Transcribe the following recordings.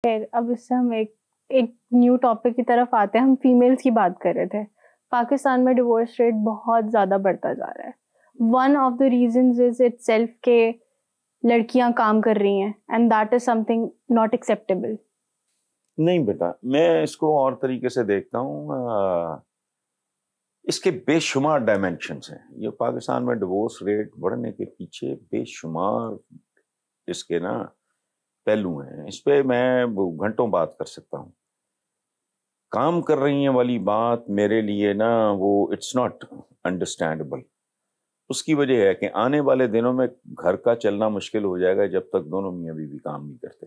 خیر اب اس سے ہم ایک نیو ٹاپک کی طرف آتے ہیں. ہم فیمیلز کی بات کر رہے تھے. پاکستان میں ڈیورس ریٹ بہت زیادہ بڑھتا جا رہا ہے. One of the reasons is it self کہ لڑکیاں کام کر رہی ہیں and that is some thing not acceptable. نہیں بیٹا، میں اس کو اور طریقے سے دیکھتا ہوں. اس کے بے شمار ڈائمینشنز ہیں. یہ پاکستان میں ڈیورس ریٹ بڑھنے کے پیچھے بے شمار اس کے پہلو ہیں. اس پہ میں گھنٹوں بات کر سکتا ہوں. کام کر رہی ہیں والی بات میرے لیے وہ اٹس ناٹ انڈرسٹینڈیبل. اس کی وجہ ہے کہ آنے والے دنوں میں گھر کا چلنا مشکل ہو جائے گا جب تک دونوں میاں بیوی کام نہیں کرتے.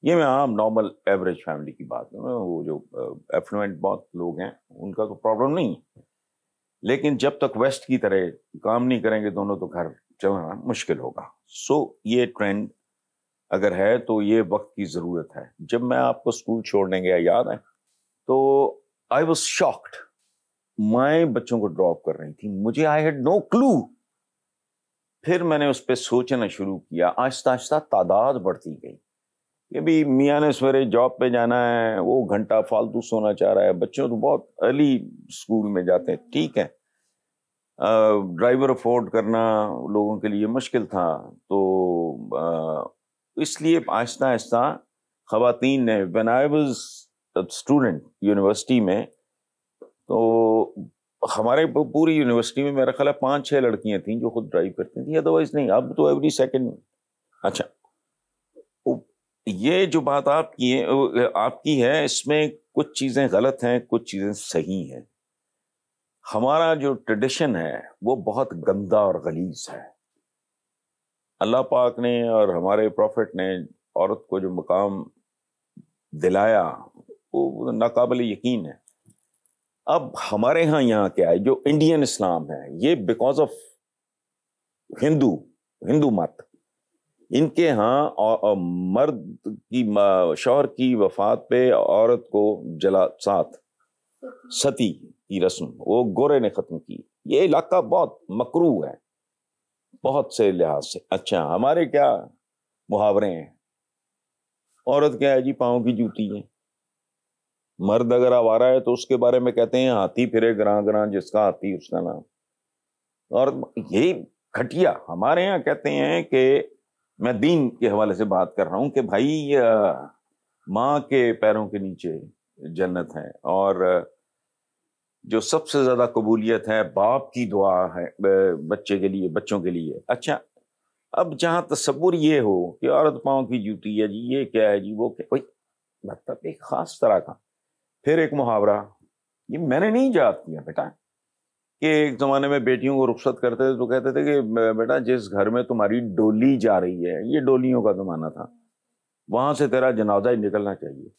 یہ میں عام نارمل ایوریج فیملی کی بات کروں. وہ جو ایفلوئنٹ بہت لوگ ہیں ان کا تو پرابلم نہیں ہے، لیکن جب تک ویسٹ کی طرح کام نہیں کریں گے دونوں تو گھر چلانا مشکل ہوگا. یہ ٹرینڈ اگر ہے تو یہ وقت کی ضرورت ہے. جب میں آپ کو اسکول چھوڑنے گیا یاد ہے تو آئی واز شاکڈ. مائیں بچوں کو ڈراپ کر رہی تھی، مجھے آئی ہیڈ نو کلو. پھر میں نے اس پہ سوچنا شروع کیا. آہستہ آہستہ تعداد بڑھتی گئی کہ بھی میاں نے سویرے جاب پہ جانا ہے، وہ گھنٹہ فالتو سونا چاہ رہا ہے. بچوں تو بہت ارلی اسکول میں جاتے ہیں، ٹھیک ہے. ڈرائیور افورڈ کرنا لوگوں کے لیے مشکل تھا، تو اس لیے آہستہ آہستہ خواتین نے when I was a student university میں، تو ہمارے پوری یونیورسٹی میں میرا خیال ہے 5-6 لڑکیاں تھیں جو خود ڈرائیو کرتی تھیں، ادروائز نہیں. اب تو ایوری سیکنڈ. اچھا، یہ جو بات آپ کی ہے اس میں کچھ چیزیں غلط ہیں، کچھ چیزیں صحیح ہیں. ہمارا جو ٹریڈیشن ہے وہ بہت گندا اور غلیظ ہے. اللہ پاک نے اور ہمارے پروفٹ نے عورت کو جو مقام دلایا وہ ناقابل یقین ہے. اب ہمارے یہاں کیا ہے، جو انڈین اسلام ہے، یہ بیکاز آف ہندو مت، ان کے ہاں مرد کی شوہر کی وفات پہ عورت کو ستی کی رسم وہ گورے نے ختم کی. یہ علاقہ بہت مکروہ ہے بہت سے لحاظ سے. اچھا، ہمارے کیا محاورے ہیں. عورت کیا ہے جی، پاؤں کی جوتی ہے. مرد اگر آوارہ ہے تو اس کے بارے میں کہتے ہیں ہاتھی پھرے گراں گراں، جس کا ہاتھی اس کا نام. اور یہی گھٹیا ہمارے یہاں کہتے ہیں کہ میں دین کے حوالے سے بات کر رہا ہوں کہ بھائی ماں کے پیروں کے نیچے جنت ہے، اور جو سب سے زیادہ قبولیت ہے باپ کی دعا ہے بچوں کے لیے. اچھا، اب جہاں تصور یہ ہو کہ عورت پاؤں کی جوتی ہے جی، یہ کیا ہے جی، وہ کیا، کوئی مطلب ایک خاص طرح کا. پھر ایک محاورہ، یہ میں نے نہیں ایجاد کیا بیٹا، کہ ایک زمانے میں بیٹیوں کو رخصت کرتے تھے تو کہتے تھے کہ بیٹا جس گھر میں تمہاری ڈولی جا رہی ہے، یہ ڈولیوں کا زمانہ تھا، وہاں سے تیرا جنازہ ہی نکلنا چاہیے.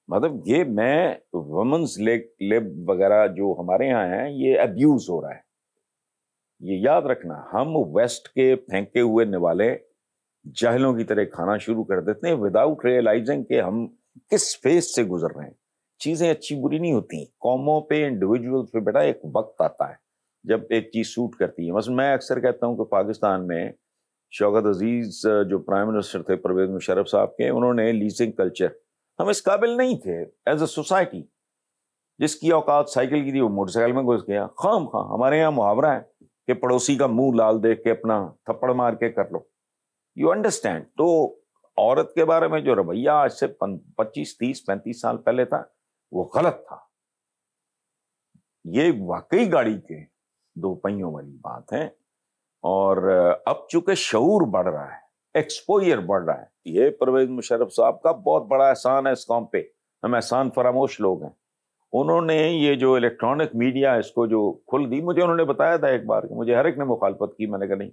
مطلب یہ میں وومنز لیب وغیرہ جو ہمارے یہاں ہیں یہ ابیوز ہو رہا ہے. یہ یاد رکھنا، ہم ویسٹ کے پھینکے ہوئے نوالے جاہلوں کی طرح کھانا شروع کر دیتے ہیں وداؤٹ ریئلائزنگ کہ ہم کس فیز سے گزر رہے ہیں. چیزیں اچھی بری نہیں ہوتی، قوموں پہ انڈیویجولز پہ بیٹا ایک وقت آتا ہے جب ایک چیز سوٹ کرتی ہے. مثلا میں اکثر کہتا ہوں کہ پاکستان میں شوکت عزیز جو پرائم منسٹر تھے پرویز مشرف صاحب کے، انہوں نے لیزنگ کلچر، ہم اس قابل نہیں تھے ایز اے سوسائٹی. جس کی اوقات سائیکل کی تھی وہ موٹر سائیکل میں گھس گیا. خام خواہ ہمارے یہاں محاورہ ہے کہ پڑوسی کا منہ لال دیکھ کے اپنا تھپڑ مار کے کر لو. You understand. تو عورت کے بارے میں جو رویہ آج سے 25 30 35 سال پہلے تھا وہ غلط تھا. یہ واقعی گاڑی کے 2 پہیوں والی بات ہے. اور اب چونکہ شعور بڑھ رہا ہے، ایکسپوئر بڑھ رہا ہے، یہ پرویز مشرف صاحب کا بہت بڑا احسان ہے اس قوم پہ. ہم احسان فراموش لوگ ہیں. انہوں نے یہ جو الیکٹرانک میڈیا اس کو جو کھل دی، مجھے انہوں نے بتایا تھا ایک بار کہ مجھے ہر ایک نے مخالفت کی. میں نے کہا نہیں،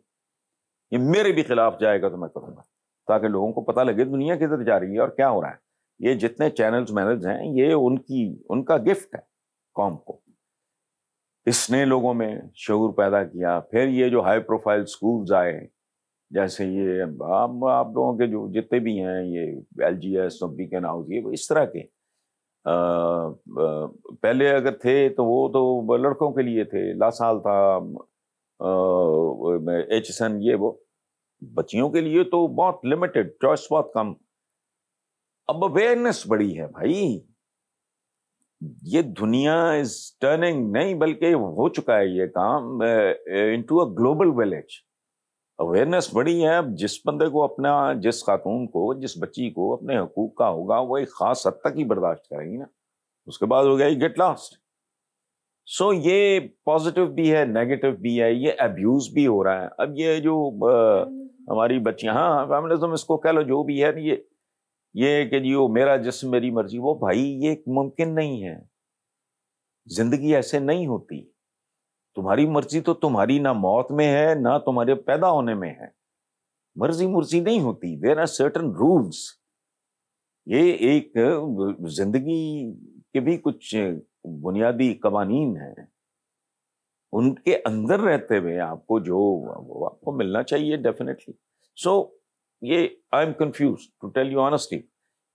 یہ میرے بھی خلاف جائے گا تو میں کروں گا، تاکہ لوگوں کو پتہ لگے دنیا کدھر جا رہی ہے اور کیا ہو رہا ہے. یہ جتنے چینلز مینلز ہیں یہ ان کا گفٹ ہے قوم کو. اس نے لوگوں میں شعور پیدا کیا. پھر یہ جو ہائی پروفائل سکولز آئے، جیسے یہ آپ لوگوں کے جو جتنے بھی ہیں، یہ L G S, Beaconhouse, یہ اس طرح کے پہلے اگر تھے تو وہ تو لڑکوں کے لیے تھے. لاسال تھا، ایچ ایس این، یہ وہ. بچیوں کے لیے تو بہت لمیٹڈ چوائس، بہت کم. اب اویئرنیس بڑی ہے بھائی, یہ دنیا از ٹرننگ نہیں بلکہ ہو چکا ہے یہ کام into a global village. Awareness بڑی ہے. اب جس بندے کو اپنا, جس خاتون کو, جس بچی کو اپنے حقوق کا ہوگا وہ ایک خاص حد تک ہی برداشت کرے گی نا, اس کے بعد ہو گیا گیٹ لاسٹ. سو یہ پازیٹیو بھی ہے, نیگیٹو بھی ہے, یہ ابیوز بھی ہو رہا ہے. اب یہ جو ہماری بچیاں, ہاں فیمنزم اس کو کہہ لو جو بھی ہے, یہ کہ جی وہ میرا جسم میری مرضی, وہ بھائی یہ ممکن نہیں ہے. زندگی ایسے نہیں ہوتی. تمہاری مرضی تو تمہاری نہ موت میں ہے نہ تمہارے پیدا ہونے میں ہے. مرضی نہیں ہوتی. There are certain rules. یہ ایک زندگی کے بھی کچھ بنیادی قوانین ہیں, ان کے اندر رہتے ہوئے آپ کو جو آپ کو ملنا چاہیے ڈیفینیٹلی. سو یہ I am confused to tell you honestly.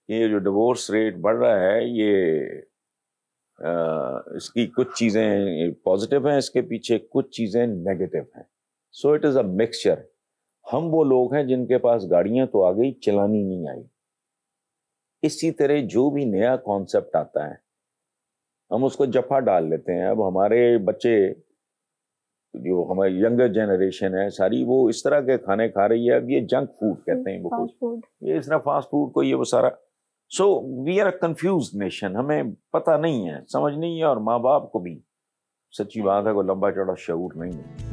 یہ جو ڈیورس ریٹ بڑھ رہا ہے, یہ اس کی کچھ چیزیں پازیٹیو ہیں, اس کے پیچھے کچھ چیزیں نیگیٹو ہیں. So it is a mixture. ہم وہ لوگ ہیں جن کے پاس گاڑیاں تو آ گئی, چلانی نہیں آئی. اسی طرح جو بھی نیا کانسیپٹ آتا ہے ہم اس کو جفا ڈال لیتے ہیں. اب ہمارے بچے جو ہماری ینگر جنریشن ہے ساری, وہ اس طرح کے کھانے کھا رہی ہے. اب یہ جنک فوڈ کہتے ہیں, وہ یہ اس طرح فاسٹ فوڈ کو, یہ وہ سارا. So we are a confused nation. ہمیں پتہ نہیں ہے, سمجھ نہیں ہے, اور ماں باپ کو بھی سچی بات ہے کوئی لمبا چوڑا شعور نہیں ہے.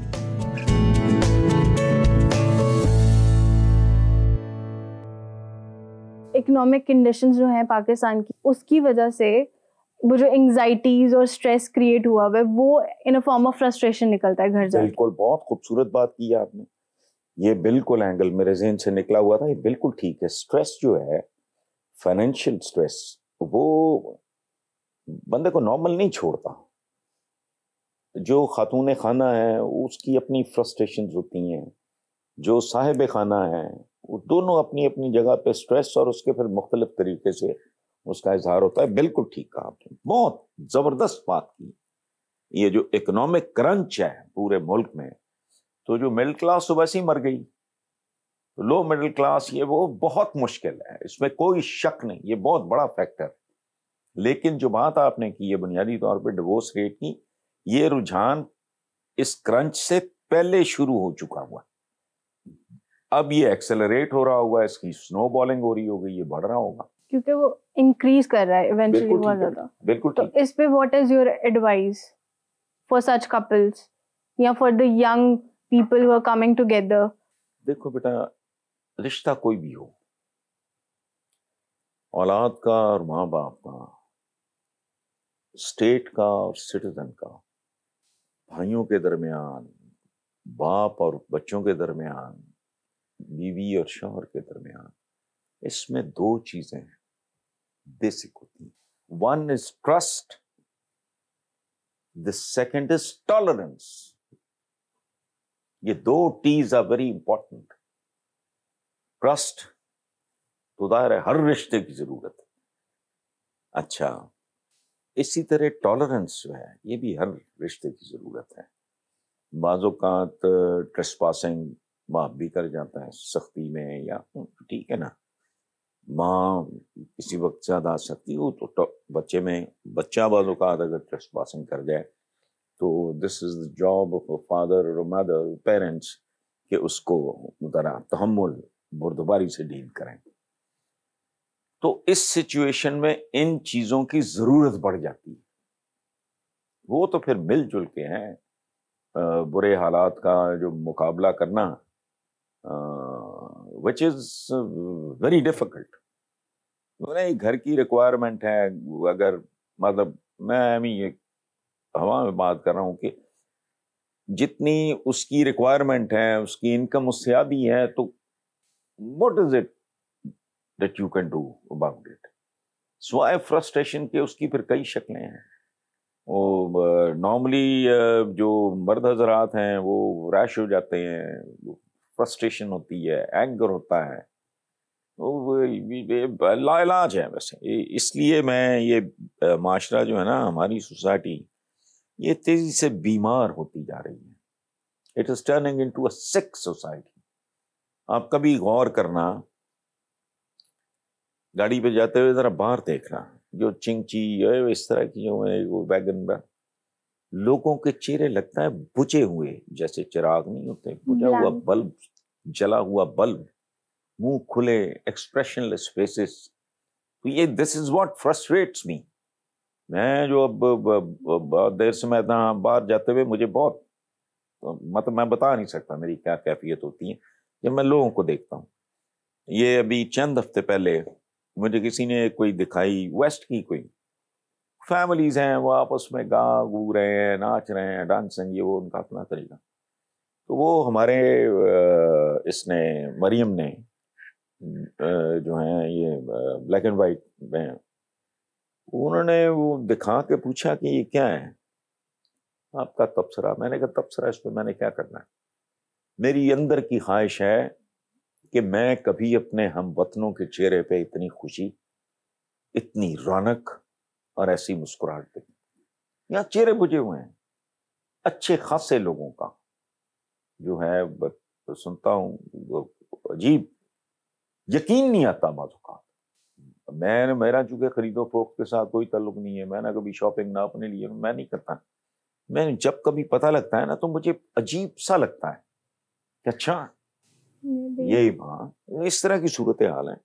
اکنامک کنڈیشنز جو ہیں پاکستان کی, اس کی وجہ سے وہ جو انگزائٹیز اور اسٹریس کریٹ ہوا ہے وہ ان اے فارم آف فرسٹریشن نکلتا ہے گھر جا کے. بالکل, بہت خوبصورت بات کی ہے آپ نے. یہ بالکل اینگل میرے ذہن سے نکلا ہوا تھا. یہ بالکل ٹھیک ہے. اسٹریس جو ہے, فائنینشیل اسٹریس, وہ بندے کو نارمل نہیں چھوڑتا. جو خاتون خانہ ہے اس کی اپنی فرسٹریشنز ہوتی ہیں, جو صاحب خانہ ہے وہ دونوں اپنی اپنی جگہ پہ اسٹریس اور اس کے پھر مختلف طریقے سے اس کا اظہار ہوتا ہے. بالکل ٹھیک کہا آپ نے, بہت زبردست بات کی. یہ جو اکنامک کرنچ ہے پورے ملک میں, تو جو مڈل کلاس تو ویسے ہی مر گئی, لو مڈل کلاس یہ وہ بہت مشکل ہے, اس میں کوئی شک نہیں, یہ بہت بڑا فیکٹر. لیکن جو بات آپ نے کی ہے بنیادی طور پہ ڈیورس ریٹ کی, یہ رجحان اس کرنچ سے پہلے شروع ہو چکا ہوا. اب یہ ایکسلریٹ ہو رہا ہوگا, اس کی سنو بالنگ ہو رہی ہوگی, یہ بڑھ رہا ہوگا کیونکہ وہ انکریز کر رہا ہے ایونچولی بہت زیادہ. بالکل. تو اس پہ what is your advice for such couples یا for the young people who are coming together? دیکھو بیٹا, رشتہ کوئی بھی ہو, اولاد کا اور ماں باپ کا, اسٹیٹ کا اور سٹیزن کا, بھائیوں کے درمیان, باپ اور بچوں کے درمیان, بیوی اور شوہر کے درمیان, اس میں دو چیزیں بیسک ہوتی ہیں. One is trust, the second is tolerance. یہ دو T's are very important. Trust تو ظاہر ہے ہر رشتے کی ضرورت ہے. اچھا, اسی طرح ٹالرنس جو ہے یہ بھی ہر رشتے کی ضرورت ہے. بعض اوقات ٹریس پاسنگ باپ بھی کر جاتا ہے سختی میں, یا ٹھیک ہے نا, ماں کسی وقت زیادہ آ سکتی ہو تو بچہ بعض اوقات اگر ٹریس پاسنگ کر جائے تو دس از دا جاب آف فادر اور مدر, پیرنٹس, کہ اس کو ذرا تحمل بردباری سے ڈیل کریں. تو اس سچویشن میں ان چیزوں کی ضرورت بڑھ جاتی ہے. وہ تو پھر مل جل کے ہیں برے حالات کا جو مقابلہ کرنا, which is very difficult. گھر کی ریکوائرمنٹ ہے, اگر مطلب میں یہ ہوا میں بات کر رہا ہوں کہ جتنی اس کی ریکوائرمنٹ ہے, اس کی انکم اس سے زیادہ ہے, تو what is it that you can do about it? سوائے فرسٹریشن کے اس کی پھر کئی شکلیں ہیں. وہ نارملی جو مرد حضرات ہیں وہ ریش ہو جاتے ہیں, فرسٹریشن ہوتی ہے, اینگر ہوتا ہے, لا علاج ہے. ویسے اس لیے میں یہ معاشرہ جو ہے نا, ہماری سوسائٹی یہ تیزی سے بیمار ہوتی جا رہی ہے. اٹ از ٹرننگ انٹو اے سک سوسائٹی. آپ کبھی غور کرنا گاڑی پہ جاتے ہوئے ذرا باہر دیکھنا، جو چنگچی اس طرح کی جو ہے وہ ویگن میں لوگوں کے چہرے لگتا ہے بجھے ہوئے، جیسے چراغ نہیں ہوتے، بجھا ہوا Blank. بلب، جلا ہوا بلب، منہ کھلے، ایکسپریشن لیس فیسز. یہ دس از واٹ فرسٹریٹس می. میں جو اب بہت دیر سے میں باہر جاتے ہوئے مجھے بہت، مطلب میں بتا نہیں سکتا میری کیا کیفیت ہوتی ہے جب میں لوگوں کو دیکھتا ہوں. یہ ابھی چند ہفتے پہلے مجھے کسی نے کوئی دکھائی، ویسٹ کی کوئی فیملیز ہیں، وہ آپس میں گا گو رہے ہیں، ناچ رہے ہیں، ڈانسنگ، یہ وہ ان کا اپنا طریقہ. تو وہ ہمارے اس نے مریم نے جو ہیں یہ بلیک اینڈ وائٹ میں، انہوں نے وہ دکھا کے پوچھا کہ یہ کیا ہے آپ کا تبصرہ. میں نے کہا تبصرہ اس پہ میں نے کیا کرنا ہے؟ میری اندر کی خواہش ہے کہ میں کبھی اپنے ہم وطنوں کے چہرے پہ اتنی خوشی، اتنی رونق اور ایسی مسکراہٹ دیکھوں. یہاں چہرے بجھے ہوئے ہیں اچھے خاصے لوگوں کا، جو ہے سنتا ہوں عجیب، یقین نہیں آتا بعض اوقات. میرا چونکہ خرید و فروخت کے ساتھ کوئی تعلق نہیں ہے، میں نے کبھی شاپنگ نہ اپنے لیے میں نہیں کرتا. میں جب کبھی پتہ لگتا ہے نا تو مجھے عجیب سا لگتا ہے کہ اچھا یہ ہاں اس طرح کی صورتحال ہیں.